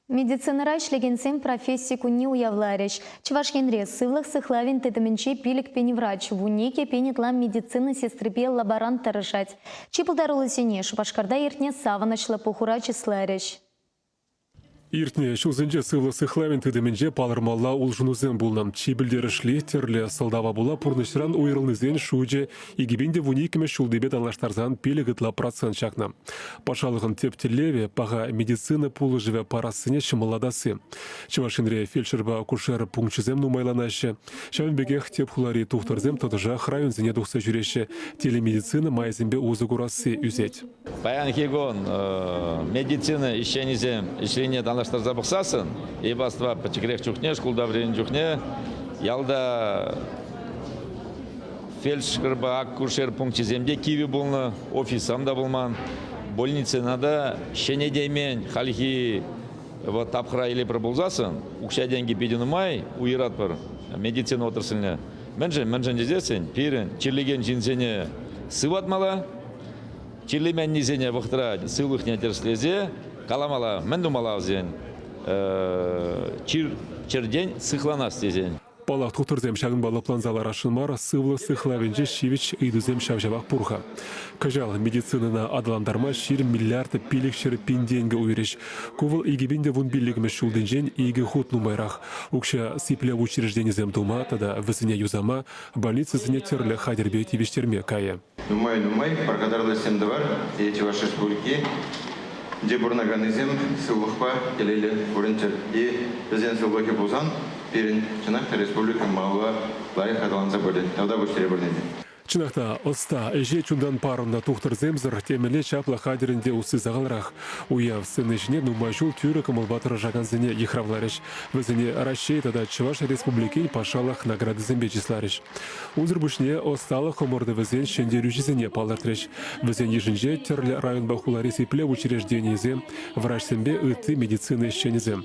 Медицинара ишлегенсем профессия кунни уявларыш. Чувашкенре сывлых сыхлавин тетеменче пилик пени врач. Вунике пенитлам медицины сестрепе лаборант тарышать. Чипылдарулы сене шупашкарда иртне саваначлы пухура числарыш. Иртне шузынже сывлы сыхлавин тедеменже палырмалла улжунузен булнам. Чибілдері шлехтерлі сылдава була пурнышран уйрылнызен шуже игибенде вуникеме шулдебет алаштарзан пелігітла процент шакна. Пашалығын тептелеве паға медицина пулы живе парасыне шымыладасы. Чывашинре фельдшерба акушер пунктчызем нумайланашы. Шавенбегех тепхулари тухтарзем тодыжа храйынзене дұқса жүреші. Телемедицина майзембе узы курасы үзет. Баян Хигон, медицина ишлене алаштар забықсасын, ебаства пачекрек чухне, шкулда времен чухне, ялда фельдшерба акушер пунктчиземде киви болны, офисам да болман, больнице надо шенедеймен, халихи вот тапхра или пробулзасын, укша деньги пединумай, уйрат бар медицина отрасліне. Менжен дезесен, пирен, чирлеген жинсене сыватмала, чирлемен низене вахтра сылых нетерслезе, каламала, мен думала зен, чердень сыхланас тезен. Палақ тұқтырзем шағын балы планзалар ашынмар, сывлы сыхлавенже шивич үйдізем шавжавақ пұрға. Кажал медицинына адаландарма шир миллиарды пилік шыр пинденгі уйреш. Ковыл игебенде вун биллігімі шулденжен игі худ нумайрақ. Укша сипле учрежденізем дума, тада візіне юзама, больницызіне терлі хадербе тивештерме кая. Думай, благодарностям давар, эти ваши республики. Де бурнаганызем сыллықпа келелі өрінтер. И бізден сыллықы болсан, перін Чынақта республика маула лайық адаланса бөлін. Тавда бұштері бөлінді. Чынақта оста әже чундан парында тухтырземзір темеле чапла хадерінде усы зағалырақ. Уяв сынышне нумайжул тюрі кымылбатыры жағанзіне ехравларыш. Візіне расшейтада Чуваш республикин пашалық награды зембе числарыш. Унзыр бұшне осталық омырды візен шендерюжізіне палыртырыш. Візен ежінже терлі район бақулары сепле учреждениезе, врачсембе ыты медицины шенезе.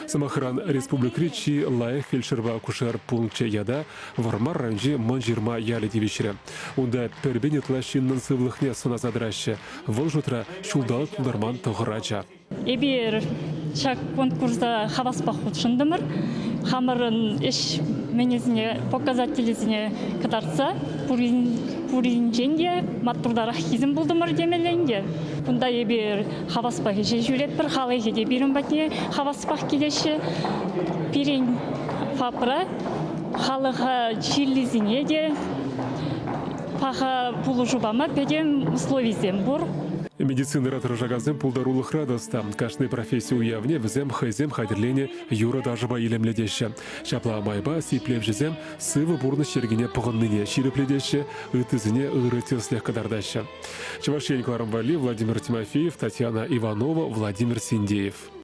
Самахран республикричи лайық фельдшерба акушер пунктче яда вармар ранжи манжирма яли девишірі. Унда пербенетла шиннан сывлыхне сына задраще. Выл жутра шулдал тулдарман тоғырача. Эбир шак конкурса хаваспах худшындымыр. Хамырын еш менезіне показателізіне кадарса, пуринженге маттурдарах хизім бұлдымыр демеленге. Бұнда эбир хаваспах еше жүретпір, халайге де бірін бәтіне хаваспах келеші. Пирин фапыра, халыға чиллизіне де паха пулу жубама педем условизем бур. Медицина ратыр жағазем пулдарулық радоста. Кашны профессия уявне візем хайзем хайдерлене юра дажыба елемледеші. Шапла майба сиплев жезем сывы бурны шергене пұғынныне ширепледеші, үтізіне ұрыты слех кадардашы. Чувашенко Арамвали, Владимир Тимофеев, Татьяна Иванова, Владимир Синдеев.